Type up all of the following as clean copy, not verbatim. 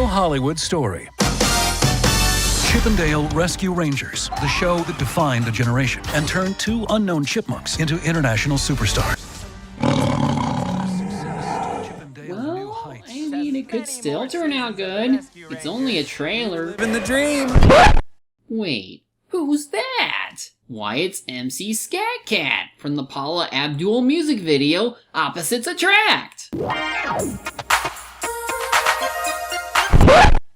real Hollywood story. Chip and Dale Rescue Rangers, the show that defined a generation and turned two unknown chipmunks into international superstars. Well, I mean, it could still turn out good. It's only a trailer. Living the dream! Wait, who's that? Why, it's MC Scat Cat from the Paula Abdul music video, Opposites Attract!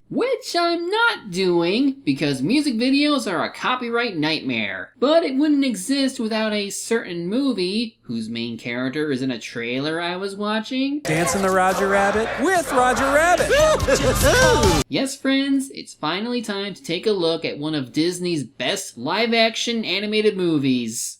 Which I'm not doing, because music videos are a copyright nightmare. But it wouldn't exist without a certain movie, whose main character is in a trailer I was watching. Dancing the Roger Rabbit with Roger Rabbit! Yes, friends, it's finally time to take a look at one of Disney's best live-action animated movies.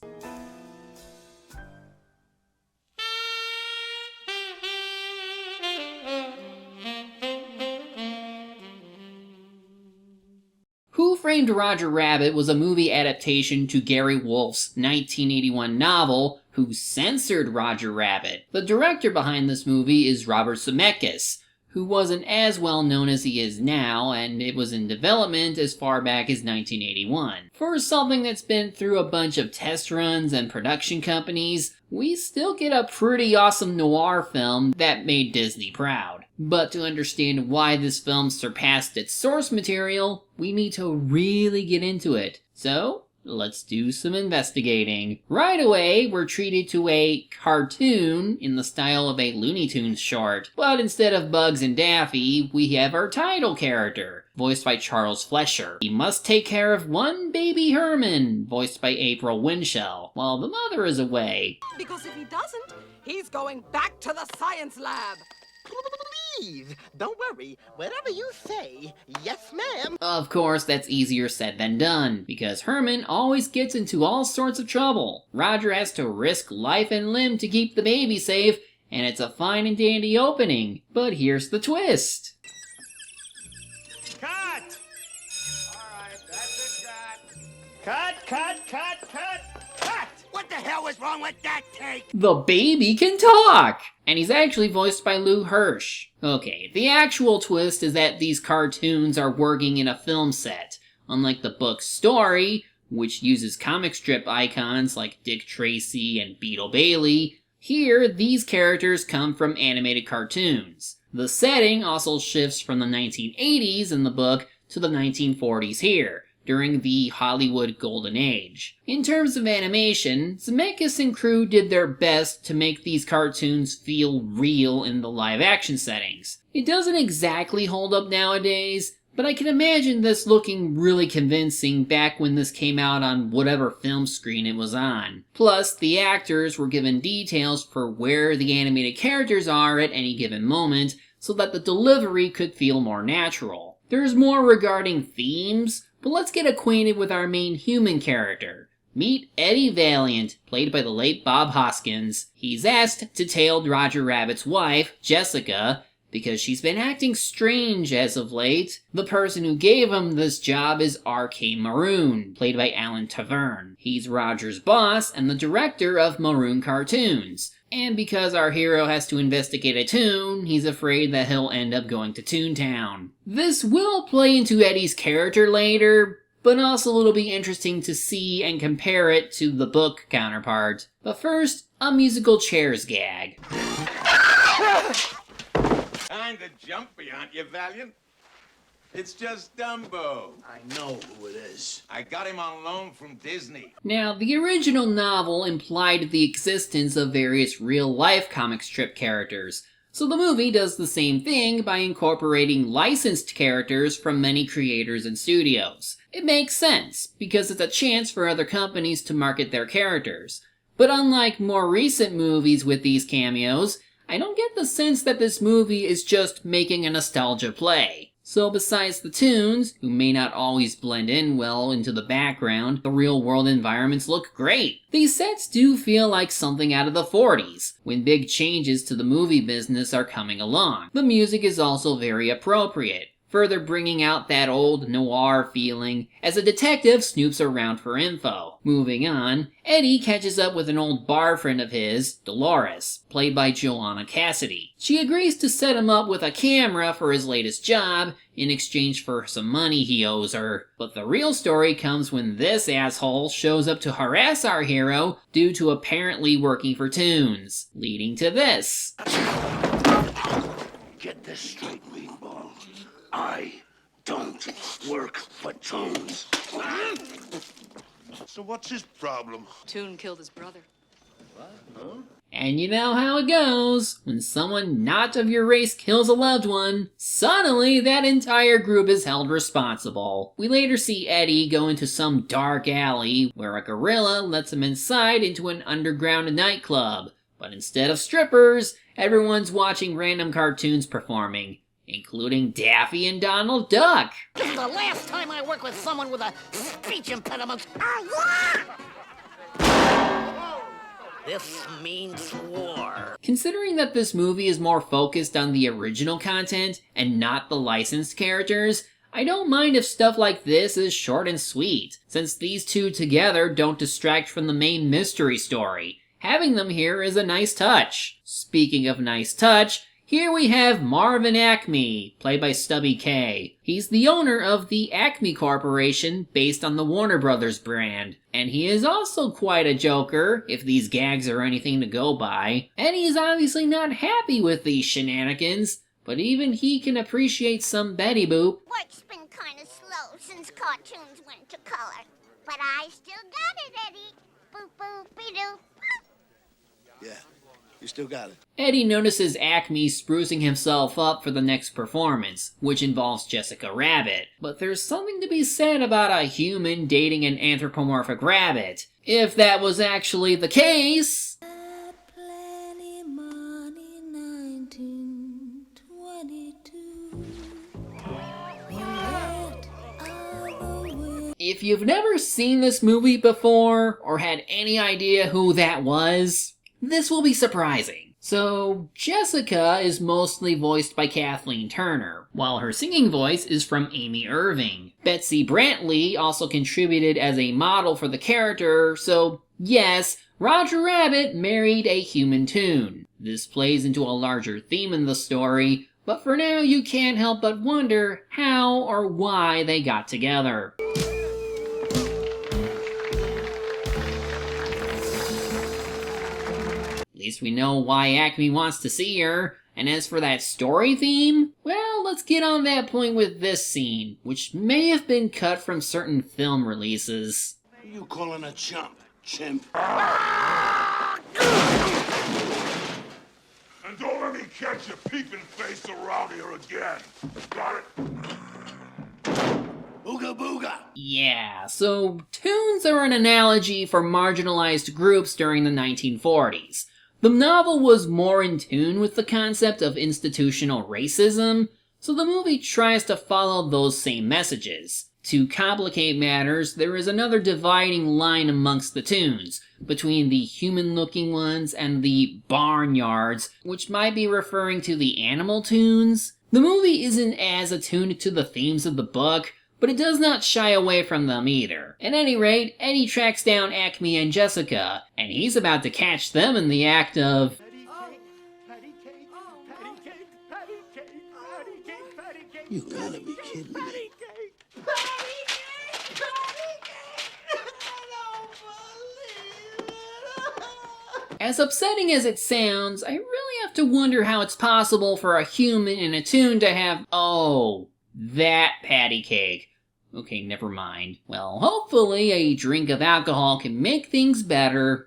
Who Framed Roger Rabbit was a movie adaptation to Gary Wolfe's 1981 novel, Who Censored Roger Rabbit. The director behind this movie is Robert Zemeckis, who wasn't as well known as he is now, and it was in development as far back as 1981. For something that's been through a bunch of test runs and production companies, we still get a pretty awesome noir film that made Disney proud. But to understand why this film surpassed its source material, we need to really get into it. So, let's do some investigating. Right away, we're treated to a cartoon in the style of a Looney Tunes short. But instead of Bugs and Daffy, we have our title character, voiced by Charles Flesher. He must take care of one baby Herman, voiced by April Winchell, while the mother is away. Because if he doesn't, he's going back to the science lab. Please, don't worry. Whatever you say, yes ma'am. Of course, that's easier said than done, because Herman always gets into all sorts of trouble. Roger has to risk life and limb to keep the baby safe, and it's a fine and dandy opening. But here's the twist. Cut! Alright, that's it, cut! Cut! What the hell is wrong with that take? The baby can talk! And he's actually voiced by Lou Hirsch. Okay, the actual twist is that these cartoons are working in a film set. Unlike the book's story, which uses comic strip icons like Dick Tracy and Beetle Bailey, here these characters come from animated cartoons. The setting also shifts from the 1980s in the book to the 1940s here, during the Hollywood Golden Age. In terms of animation, Zemeckis and crew did their best to make these cartoons feel real in the live-action settings. It doesn't exactly hold up nowadays, but I can imagine this looking really convincing back when this came out on whatever film screen it was on. Plus, the actors were given details for where the animated characters are at any given moment, so that the delivery could feel more natural. There's more regarding themes, but let's get acquainted with our main human character. Meet Eddie Valiant, played by the late Bob Hoskins. He's asked to tail Roger Rabbit's wife, Jessica, because she's been acting strange as of late. The person who gave him this job is R.K. Maroon, played by Alan Taverne. He's Roger's boss and the director of Maroon Cartoons. And because our hero has to investigate a toon, he's afraid that he'll end up going to Toontown. This will play into Eddie's character later, but also it'll be interesting to see and compare it to the book counterpart. But first, a musical chairs gag. Kinda jumpy, aren't you, Valiant? It's just Dumbo. I know who it is. I got him on loan from Disney. Now, the original novel implied the existence of various real-life comic strip characters, so the movie does the same thing by incorporating licensed characters from many creators and studios. It makes sense, because it's a chance for other companies to market their characters. But unlike more recent movies with these cameos, I don't get the sense that this movie is just making a nostalgia play. So besides the tunes, who may not always blend in well into the background, the real-world environments look great. These sets do feel like something out of the 40s, when big changes to the movie business are coming along. The music is also very appropriate. further bringing out that old noir feeling as a detective snoops around for info. Moving on, Eddie catches up with an old bar friend of his, Dolores, played by Joanna Cassidy. She agrees to set him up with a camera for his latest job in exchange for some money he owes her. But the real story comes when this asshole shows up to harass our hero due to apparently working for Toons, leading to this. Get this straight, Meatball. I don't work for Toons. So what's his problem? Toon killed his brother. And you know how it goes. When someone not of your race kills a loved one, suddenly that entire group is held responsible. We later see Eddie go into some dark alley where a gorilla lets him inside into an underground nightclub. But instead of strippers, everyone's watching random cartoons performing, including Daffy and Donald Duck. This is the last time I work with someone with a speech impediment. This means war. Considering that this movie is more focused on the original content and not the licensed characters, I don't mind if stuff like this is short and sweet, since these two together don't distract from the main mystery story. Having them here is a nice touch. Speaking of nice touch, here we have Marvin Acme, played by Stubby K. He's the owner of the Acme Corporation, based on the Warner Brothers brand. And he is also quite a joker, if these gags are anything to go by. And he's obviously not happy with these shenanigans, but even he can appreciate some Betty Boop. Work's been kind of slow since cartoons went to color. But I still got it, Eddie. Boop boop-be-doo. Yeah, you still got it. Eddie notices Acme sprucing himself up for the next performance, which involves Jessica Rabbit. But there's something to be said about a human dating an anthropomorphic rabbit. If that was actually the case... Plenty money, 1922. If you've never seen this movie before, or had any idea who that was, this will be surprising. So, Jessica is mostly voiced by Kathleen Turner, while her singing voice is from Amy Irving. Betsy Brantley also contributed as a model for the character, so yes, Roger Rabbit married a human toon. This plays into a larger theme in the story, but for now you can't help but wonder how or why they got together. At least we know why Acme wants to see her, and as for that story theme, well, let's get on that point with this scene, which may have been cut from certain film releases. Who you calling a chump, chimp? And don't let me catch your peeping face around here again. Got it? Ooga booga! Yeah, so toons are an analogy for marginalized groups during the 1940s. The novel was more in tune with the concept of institutional racism, so the movie tries to follow those same messages. To complicate matters, there is another dividing line amongst the toons, between the human-looking ones and the barnyards, which might be referring to the animal toons. The movie isn't as attuned to the themes of the book, but it does not shy away from them either. At any rate, Eddie tracks down Acme and Jessica, and he's about to catch them in the act of... You gotta be kidding me. As upsetting as it sounds, I really have to wonder how it's possible for a human and a toon to have... Oh, that patty cake. Okay, never mind. Well, hopefully a drink of alcohol can make things better.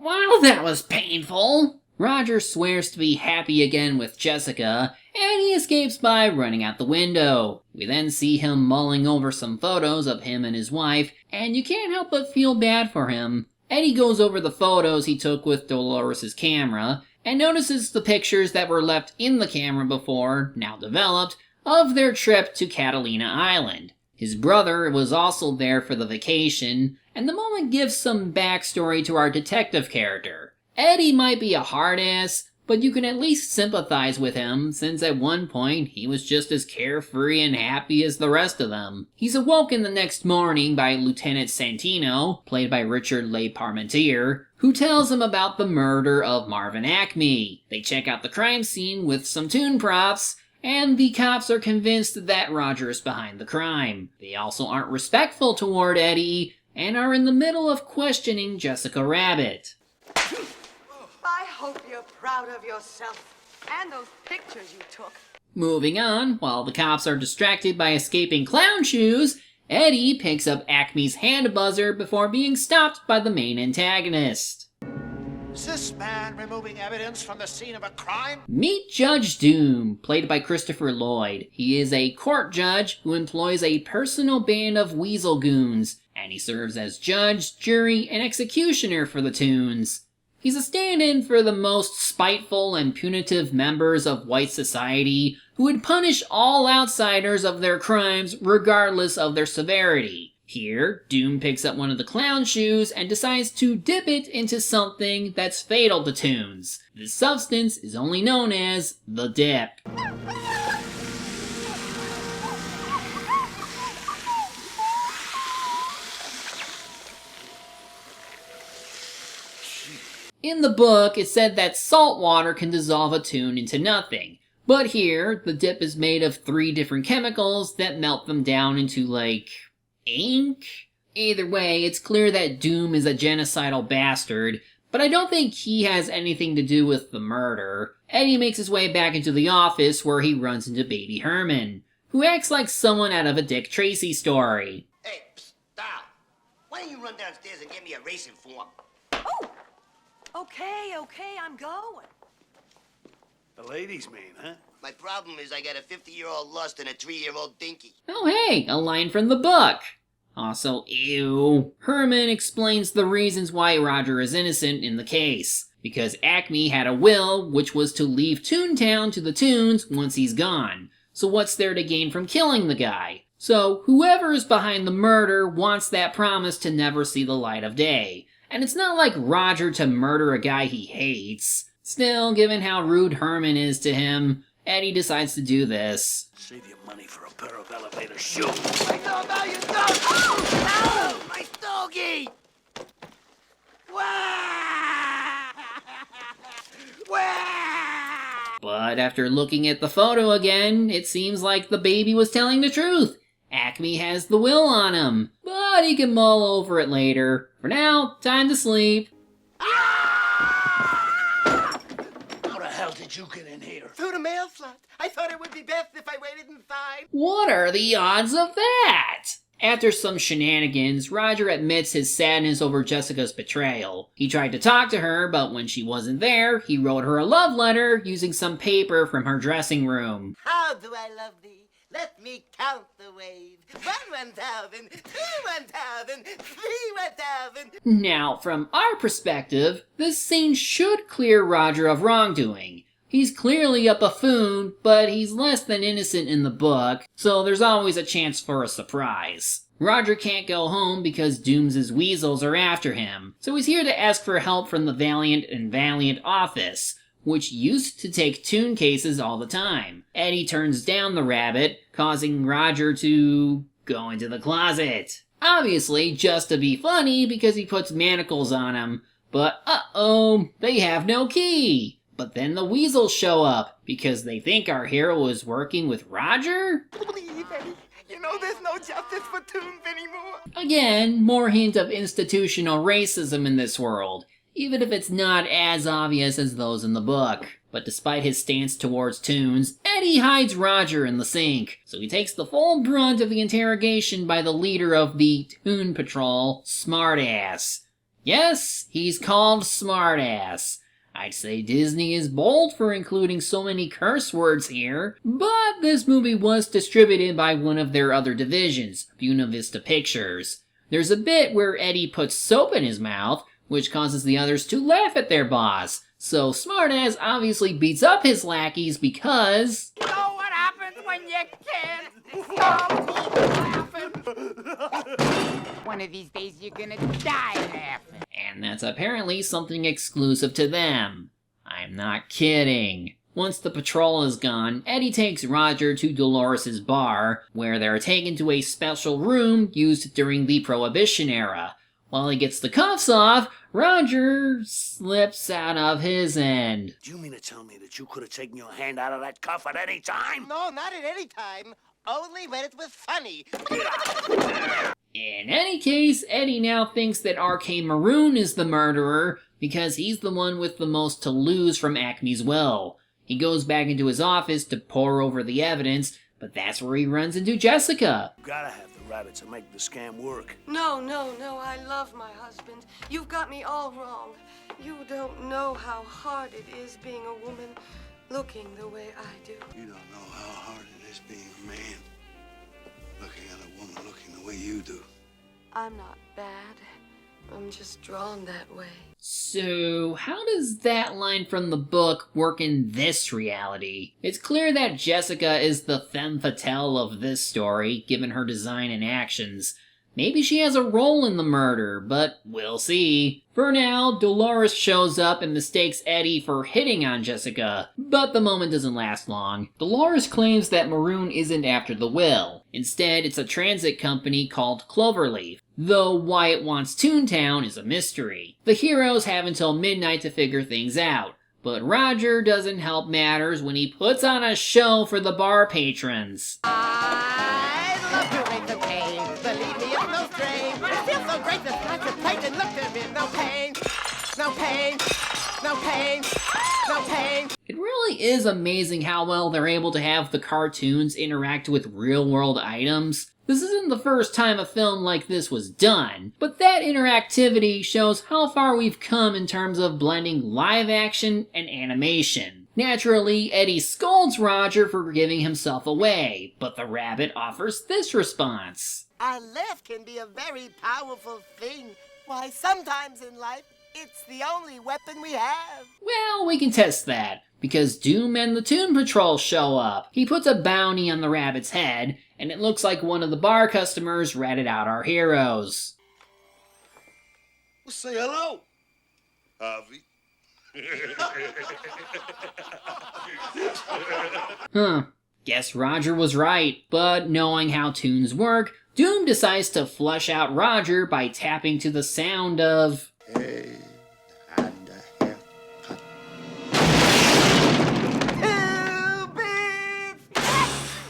Wow, that was painful! Roger swears to be happy again with Jessica, and he escapes by running out the window. We then see him mulling over some photos of him and his wife, and you can't help but feel bad for him. Eddie goes over the photos he took with Dolores' camera, and notices the pictures that were left in the camera before, now developed, of their trip to Catalina Island. His brother was also there for the vacation, and the moment gives some backstory to our detective character. Eddie might be a hard ass, but you can at least sympathize with him, since at one point he was just as carefree and happy as the rest of them. He's awoken the next morning by Lieutenant Santino, played by Richard Le Parmentier, who tells him about the murder of Marvin Acme. They check out the crime scene with some toon props, and the cops are convinced that Roger is behind the crime. They also aren't respectful toward Eddie, and are in the middle of questioning Jessica Rabbit. I hope you're proud of yourself and those pictures you took. Moving on, while the cops are distracted by escaping clown shoes, Eddie picks up Acme's hand buzzer before being stopped by the main antagonist. Is this man removing evidence from the scene of a crime? Meet Judge Doom, played by Christopher Lloyd. He is a court judge who employs a personal band of weasel goons, and he serves as judge, jury, and executioner for the Toons. He's a stand-in for the most spiteful and punitive members of white society who would punish all outsiders of their crimes regardless of their severity. Here, Doom picks up one of the clown shoes and decides to dip it into something that's fatal to Toons. This substance is only known as the dip. In the book, it said that salt water can dissolve a toon into nothing. But here, the dip is made of 3 different chemicals that melt them down into, like, ink? Either way, it's clear that Doom is a genocidal bastard, but I don't think he has anything to do with the murder. Eddie makes his way back into the office where he runs into Baby Herman, who acts like someone out of a Dick Tracy story. Hey, psst, stop. Why don't you run downstairs and get me a racing form? Oh! Okay, I'm going. The ladies mean, huh? My problem is I got a 50-year-old lust and a 3-year-old dinky. Oh hey, a line from the book. Also, ew. Herman explains the reasons why Roger is innocent in the case. Because Acme had a will, which was to leave Toontown to the Toons once he's gone. So what's there to gain from killing the guy? So whoever is behind the murder wants that promise to never see the light of day. And it's not like Roger to murder a guy he hates. Still, given how rude Herman is to him, Eddie decides to do this. Save your money for a pair of elevator shoes. No, you don't! Oh, no! My stogie! But after looking at the photo again, it seems like the baby was telling the truth. Acme has the will on him, but he can mull over it later. For now, time to sleep. How the hell did you get in here? Through the mail slot. I thought it would be best if I waited inside. What are the odds of that? After some shenanigans, Roger admits his sadness over Jessica's betrayal. He tried to talk to her, but when she wasn't there, he wrote her a love letter using some paper from her dressing room. How do I love thee? Let me count the ways. 1,000, 2,000, 3,000. Now, from our perspective, this scene should clear Roger of wrongdoing. He's clearly a buffoon, but he's less than innocent in the book, so there's always a chance for a surprise. Roger can't go home because Doom's weasels are after him, so he's here to ask for help from the Valiant and Valiant office, which used to take toon cases all the time. Eddie turns down the rabbit, causing Roger to go into the closet. Obviously, just to be funny because he puts manacles on him, but uh-oh, they have no key. But then the weasels show up because they think our hero is working with Roger? Please, Eddie. You know there's no justice for toons anymore. Again, more hint of institutional racism in this world, even if it's not as obvious as those in the book. But despite his stance towards Toons, Eddie hides Roger in the sink, so he takes the full brunt of the interrogation by the leader of the Toon Patrol, Smartass. Yes, he's called Smartass. I'd say Disney is bold for including so many curse words here, but this movie was distributed by one of their other divisions, Buena Vista Pictures. There's a bit where Eddie puts soap in his mouth, which causes the others to laugh at their boss. So Smartass obviously beats up his lackeys because... You know what happens when you can't stop laughing? One of these days you're gonna die laughing. And that's apparently something exclusive to them. I'm not kidding. Once the patrol is gone, Eddie takes Roger to Dolores' bar, where they're taken to a special room used during the Prohibition era. While he gets the cuffs off, Roger slips out of his end. Do you mean to tell me that you could have taken your hand out of that cuff at any time? No, not at any time. Only when it was funny. In any case, Eddie now thinks that R.K. Maroon is the murderer because he's the one with the most to lose from Acme's will. He goes back into his office to pore over the evidence, but that's where he runs into Jessica. You gotta have the rabbit to make the scam work. No, I love my husband. You've got me all wrong. You don't know how hard it is being a woman looking the way I do. You don't know how hard it is being a man looking at a woman looking the way you do. I'm not bad. I'm just drawn that way. So, how does that line from the book work in this reality? It's clear that Jessica is the femme fatale of this story, given her design and actions. Maybe she has a role in the murder, but we'll see. For now, Dolores shows up and mistakes Eddie for hitting on Jessica, but the moment doesn't last long. Dolores claims that Maroon isn't after the will. Instead, it's a transit company called Cloverleaf, though why it wants Toontown is a mystery. The heroes have until midnight to figure things out, but Roger doesn't help matters when he puts on a show for the bar patrons. I love to make the pain. Believe me, it's no strain. It feels so great to scratch a plate and look at me. No pain, no pain, no pain, no pain. It really is amazing how well they're able to have the cartoons interact with real-world items. This isn't the first time a film like this was done, but that interactivity shows how far we've come in terms of blending live action and animation. Naturally, Eddie scolds Roger for giving himself away, but the rabbit offers this response. Our laugh can be a very powerful thing. Why, sometimes in life, it's the only weapon we have. Well, we can test that, because Doom and the Toon Patrol show up. He puts a bounty on the rabbit's head, and it looks like one of the bar customers ratted out our heroes. Well, say hello, Harvey. Guess Roger was right, but knowing how tunes work, Doom decides to flesh out Roger by tapping to the sound of... Hey, and a haircut.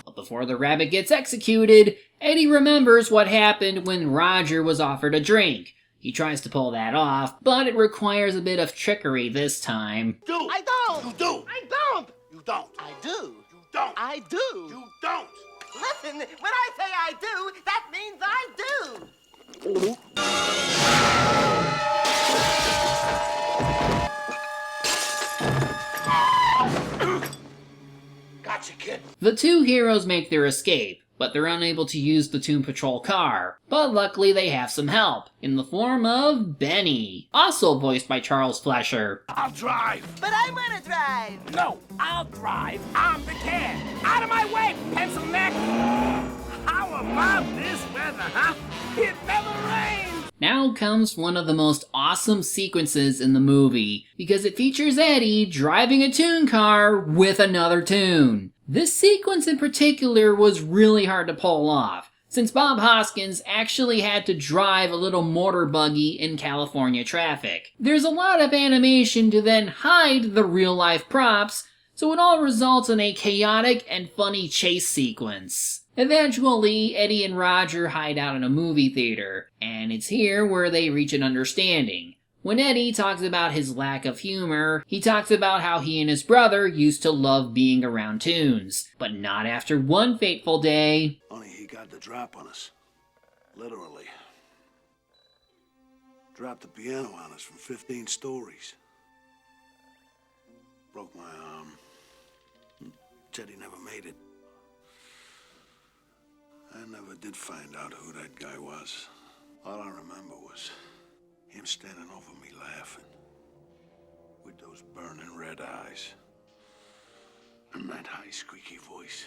But before the rabbit gets executed, Eddie remembers what happened when Roger was offered a drink. He tries to pull that off, but it requires a bit of trickery this time. I don't. You do. I don't. You don't. I do. You don't. I do. You don't. Listen, when I say I do, that means I do. Gotcha, kid. The two heroes make their escape, but they're unable to use the Toon Patrol car. But luckily they have some help, in the form of Benny, also voiced by Charles Flesher. I'll drive. But I want to drive. No, I'll drive. I'm the kid. Out of my way, pencil neck. How about this weather, huh? It never rains. Now comes one of the most awesome sequences in the movie, because it features Eddie driving a Toon car with another Toon. This sequence in particular was really hard to pull off, since Bob Hoskins actually had to drive a little motor buggy in California traffic. There's a lot of animation to then hide the real-life props, so it all results in a chaotic and funny chase sequence. Eventually, Eddie and Roger hide out in a movie theater, and it's here where they reach an understanding. When Eddie talks about his lack of humor, he talks about how he and his brother used to love being around tunes, but not after one fateful day. Only he got the drop on us. Literally. Dropped the piano on us from 15 stories. Broke my arm. Said he never made it. I never did find out who that guy was. All I remember was him standing over me laughing with those burning red eyes and that high squeaky voice.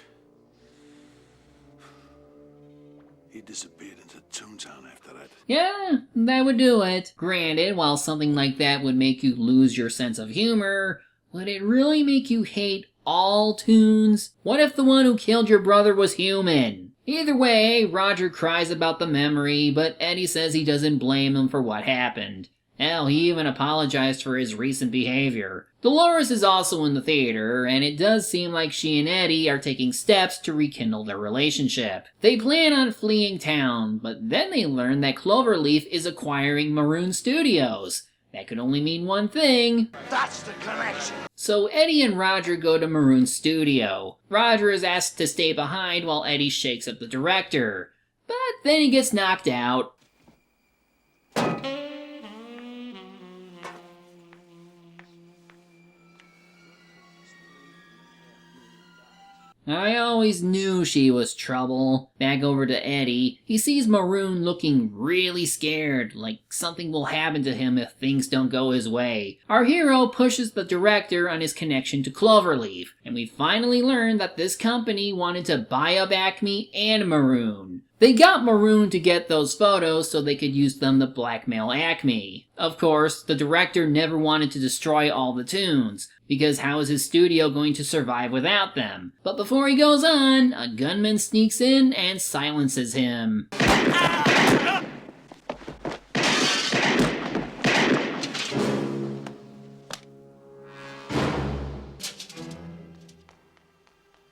He disappeared into Toontown after that. Yeah, that would do it. Granted, while something like that would make you lose your sense of humor, would it really make you hate all toons? What if the one who killed your brother was human? Either way, Roger cries about the memory, but Eddie says he doesn't blame him for what happened. Hell, he even apologized for his recent behavior. Dolores is also in the theater, and it does seem like she and Eddie are taking steps to rekindle their relationship. They plan on fleeing town, but then they learn that Cloverleaf is acquiring Maroon Studios. That could only mean one thing. That's the connection. So Eddie and Roger go to Maroon's studio. Roger is asked to stay behind while Eddie shakes up the director. But then he gets knocked out. I always knew she was trouble. Back over to Eddie, he sees Maroon looking really scared, like something will happen to him if things don't go his way. Our hero pushes the director on his connection to Cloverleaf, and we finally learn that this company wanted to buy up Acme and Maroon. They got Maroon to get those photos so they could use them to blackmail Acme. Of course, the director never wanted to destroy all the tunes, because how is his studio going to survive without them? But before he goes on, a gunman sneaks in and silences him.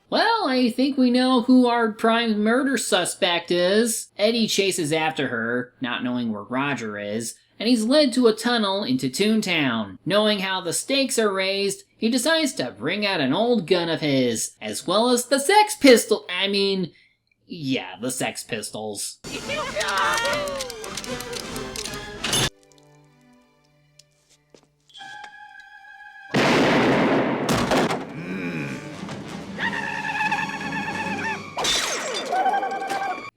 Well, I think we know who our prime murder suspect is. Eddie chases after her, not knowing where Roger is, and he's led to a tunnel into Toontown. Knowing how the stakes are raised, he decides to bring out an old gun of his, as well as the Sex Pistol. The Sex Pistols.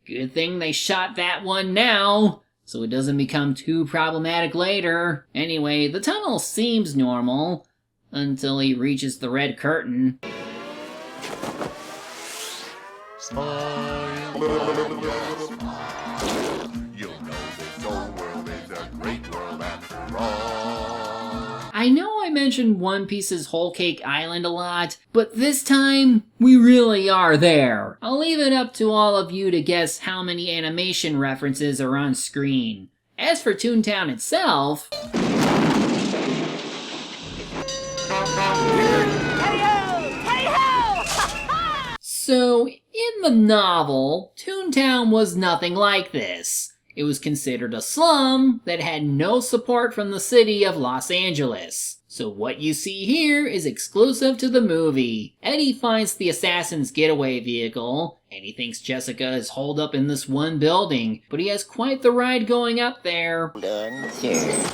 Good thing they shot that one now, so it doesn't become too problematic later. Anyway, the tunnel seems normal, until he reaches the red curtain. Smile, you'll know this old world is a great world after all. I know I mentioned One Piece's Whole Cake Island a lot, but this time, we really are there. I'll leave it up to all of you to guess how many animation references are on screen. As for Toontown itself... So, in the novel, Toontown was nothing like this. It was considered a slum that had no support from the city of Los Angeles. So what you see here is exclusive to the movie. Eddie finds the assassin's getaway vehicle, and he thinks Jessica is holed up in this one building, but he has quite the ride going up there. Done, sir.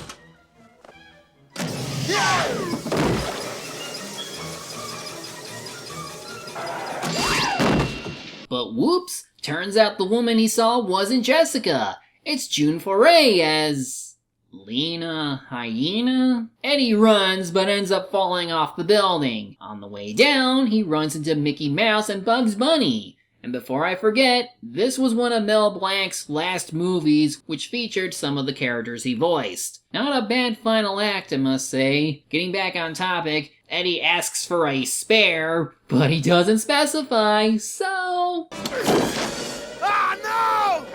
But whoops, turns out the woman he saw wasn't Jessica. It's June Foray as... Lena Hyena? Eddie runs, but ends up falling off the building. On the way down, he runs into Mickey Mouse and Bugs Bunny. And before I forget, this was one of Mel Blanc's last movies, which featured some of the characters he voiced. Not a bad final act, I must say. Getting back on topic, Eddie asks for a spare, but he doesn't specify, so... Ah, no!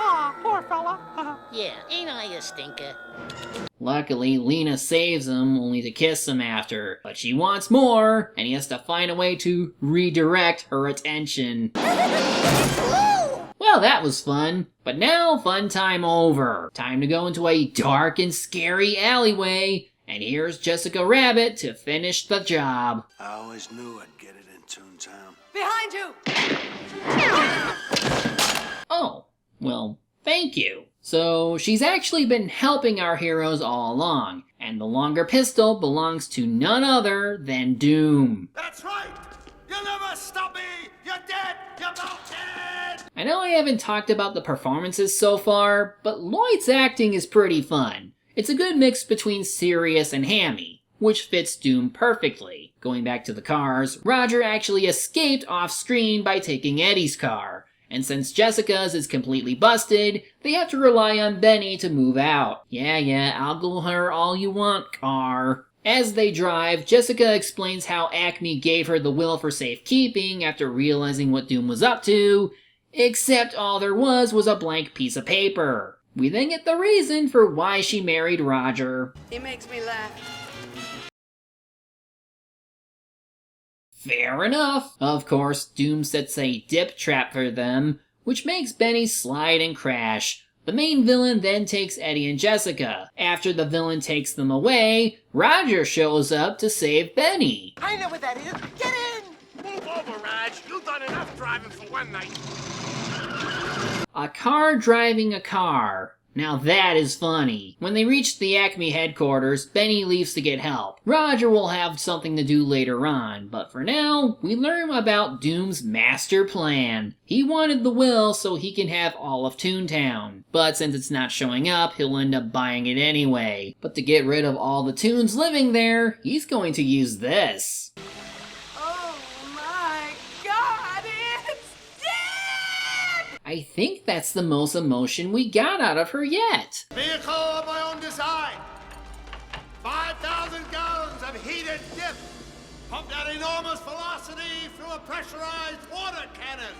Aw, poor fella. Yeah, ain't I a stinker? Luckily, Lena saves him, only to kiss him after. But she wants more, and he has to find a way to redirect her attention. Well, that was fun. But now, fun time over. Time to go into a dark and scary alleyway. And here's Jessica Rabbit to finish the job. I always knew I'd get it in Toontown. Behind you! Oh, well, thank you. So, she's actually been helping our heroes all along, and the longer pistol belongs to none other than Doom. That's right! You'll never stop me! You're dead! You're both dead! I know I haven't talked about the performances so far, but Lloyd's acting is pretty fun. It's a good mix between serious and hammy, which fits Doom perfectly. Going back to the cars, Roger actually escaped off-screen by taking Eddie's car. And since Jessica's is completely busted, they have to rely on Benny to move out. Yeah, I'll go her all you want, car. As they drive, Jessica explains how Acme gave her the will for safekeeping after realizing what Doom was up to, except all there was a blank piece of paper. We then get the reason for why she married Roger. He makes me laugh. Fair enough. Of course, Doom sets a dip trap for them, which makes Benny slide and crash. The main villain then takes Eddie and Jessica. After the villain takes them away, Roger shows up to save Benny. I know what that is. Get in! Move over, Raj. You've done enough driving for one night. A car driving a car. Now that is funny. When they reach the Acme headquarters, Benny leaves to get help. Roger will have something to do later on, but for now, we learn about Doom's master plan. He wanted the will so he can have all of Toontown, but since it's not showing up, he'll end up buying it anyway. But to get rid of all the Toons living there, he's going to use this. Oh my God, it's dead! I think that's the most emotion we got out of her yet. Vehicle of my own design. 5,000 gallons of heated dip pumped at enormous velocity through a pressurized water cannon.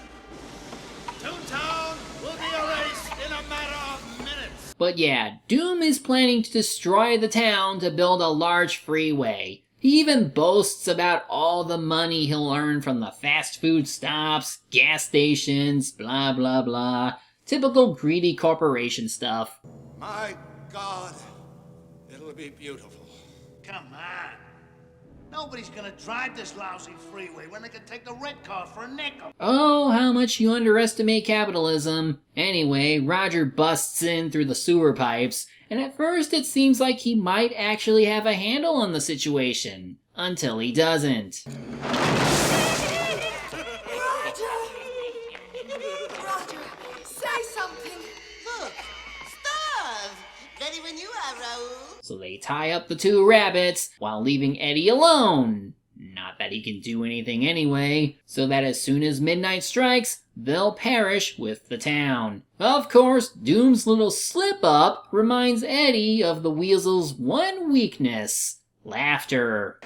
Toontown will be erased in a matter of minutes. But yeah, Doom is planning to destroy the town to build a large freeway. He even boasts about all the money he'll earn from the fast food stops, gas stations, blah blah blah. Typical greedy corporation stuff. My God, it'll be beautiful. Come on. Nobody's gonna drive this lousy freeway when they can take the red car for a nickel. Oh, how much you underestimate capitalism. Anyway, Roger busts in through the sewer pipes, and at first it seems like he might actually have a handle on the situation. Until he doesn't. Roger, say something. Look, stars! Ready when you are, Raoul. So they tie up the two rabbits while leaving Eddie alone. Not that he can do anything anyway, so that as soon as midnight strikes, they'll perish with the town. Of course, Doom's little slip-up reminds Eddie of the Weasel's one weakness: laughter.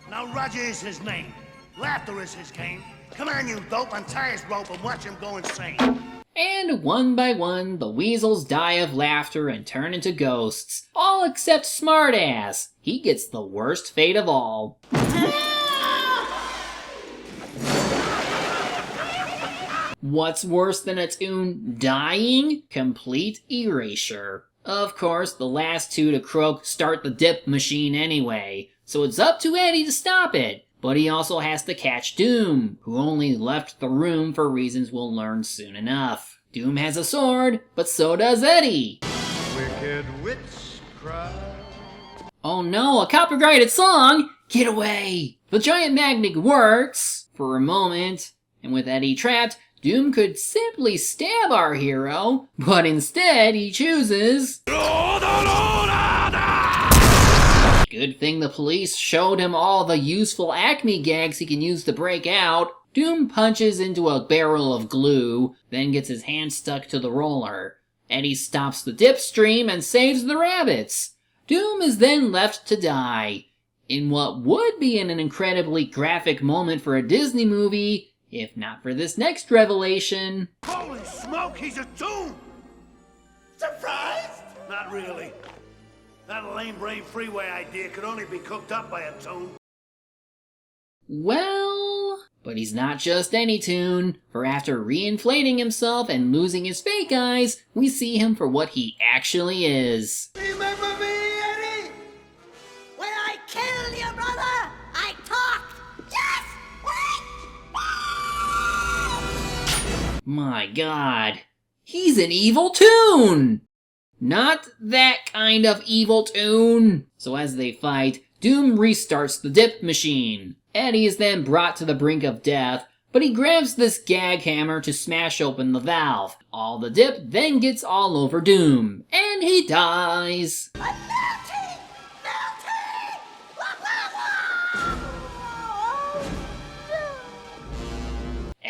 Now Roger is his name. Laughter is his game. Come on, you dope, untie his rope and watch him go insane. And one by one, the weasels die of laughter and turn into ghosts. All except Smartass. He gets the worst fate of all. What's worse than a Toon dying? Complete erasure. Of course, the last two to croak start the dip machine anyway, so it's up to Eddie to stop it. But he also has to catch Doom, who only left the room for reasons we'll learn soon enough. Doom has a sword, but so does Eddie. Wicked witch cry. Oh no, a copyrighted song! Get away! The giant magnet works for a moment, and with Eddie trapped, Doom could simply stab our hero, but instead he chooses... Good thing the police showed him all the useful Acme gags he can use to break out. Doom punches into a barrel of glue, then gets his hand stuck to the roller. Eddie stops the dip stream and saves the rabbits. Doom is then left to die. In what would be an incredibly graphic moment for a Disney movie, if not for this next revelation. Holy smoke, he's a Toon! Surprised? Not really. That lame brain freeway idea could only be cooked up by a Toon. Well, but he's not just any Toon, for after reinflating himself and losing his fake eyes, we see him for what he actually is. Remember me, Eddie? When I killed your brother, I talked. Yes! My god, he's an evil Toon! Not that kind of evil Toon! So as they fight, Doom restarts the dip machine. Eddie is then brought to the brink of death, but he grabs this gag hammer to smash open the valve. All the dip then gets all over Doom, and he dies. I'm melting! Melting!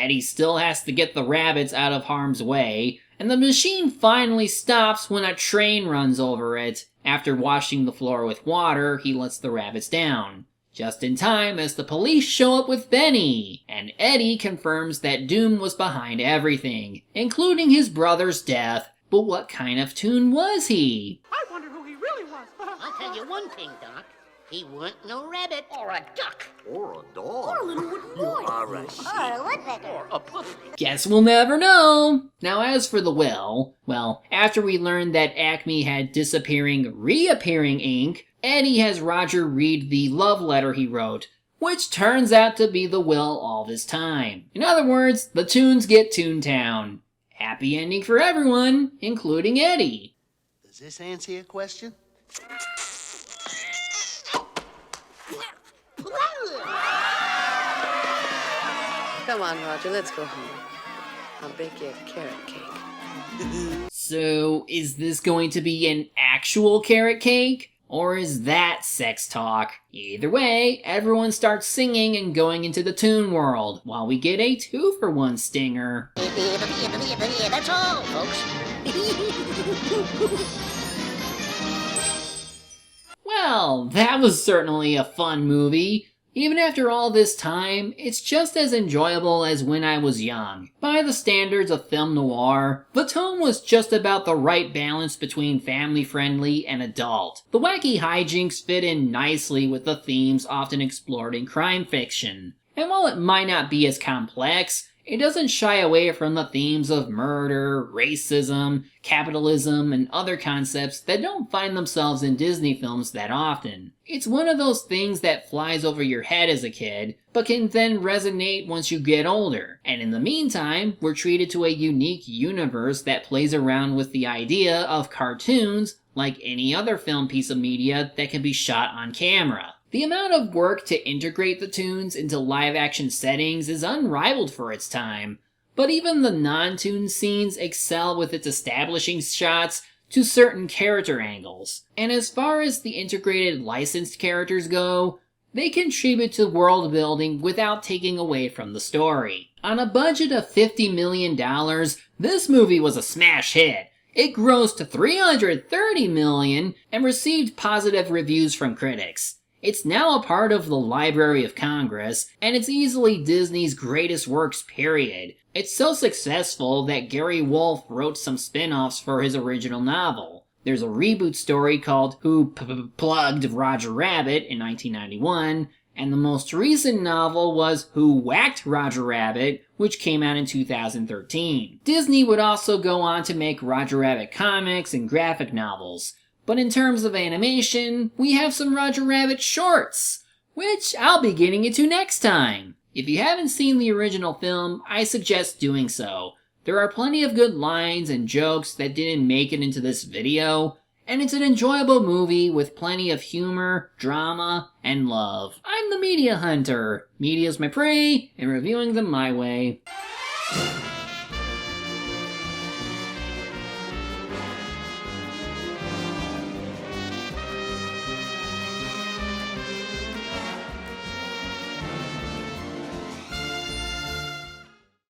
Eddie still has to get the rabbits out of harm's way, and the machine finally stops when a train runs over it. After washing the floor with water, he lets the rabbits down. Just in time as the police show up with Benny, and Eddie confirms that Doom was behind everything, including his brother's death. But what kind of Toon was he? I wonder who he really was. I'll tell you one thing, Doc. He weren't no rabbit. Or a duck. Or a dog. Or a little wooden boy. Or a Or a woodpecker. Or a pussy. Guess we'll never know. Now as for the will, well, after we learned that Acme had disappearing, reappearing ink, Eddie has Roger read the love letter he wrote, which turns out to be the will all this time. In other words, the Toons get Toontown. Happy ending for everyone, including Eddie. Does this answer your question? Come on, Roger, let's go home. I'll bake you a carrot cake. So, is this going to be an actual carrot cake? Or is that sex talk? Either way, everyone starts singing and going into the Toon world, while we get a 2-for-1 stinger. That's all, folks. Well, that was certainly a fun movie. Even after all this time, it's just as enjoyable as when I was young. By the standards of film noir, the tone was just about the right balance between family-friendly and adult. The wacky hijinks fit in nicely with the themes often explored in crime fiction. And while it might not be as complex, it doesn't shy away from the themes of murder, racism, capitalism, and other concepts that don't find themselves in Disney films that often. It's one of those things that flies over your head as a kid, but can then resonate once you get older. And in the meantime, we're treated to a unique universe that plays around with the idea of cartoons like any other film piece of media that can be shot on camera. The amount of work to integrate the Toons into live-action settings is unrivaled for its time, but even the non-Toon scenes excel with its establishing shots to certain character angles. And as far as the integrated licensed characters go, they contribute to world building without taking away from the story. On a budget of $50 million, this movie was a smash hit. It grossed $330 million and received positive reviews from critics. It's now a part of the Library of Congress, and it's easily Disney's greatest works, period. It's so successful that Gary Wolfe wrote some spin-offs for his original novel. There's a reboot story called Who Plugged Roger Rabbit in 1991, and the most recent novel was Who Whacked Roger Rabbit, which came out in 2013. Disney would also go on to make Roger Rabbit comics and graphic novels. But in terms of animation, we have some Roger Rabbit shorts, which I'll be getting into next time. If you haven't seen the original film, I suggest doing so. There are plenty of good lines and jokes that didn't make it into this video, and it's an enjoyable movie with plenty of humor, drama, and love. I'm the Media Hunter. Media's my prey, and reviewing them my way.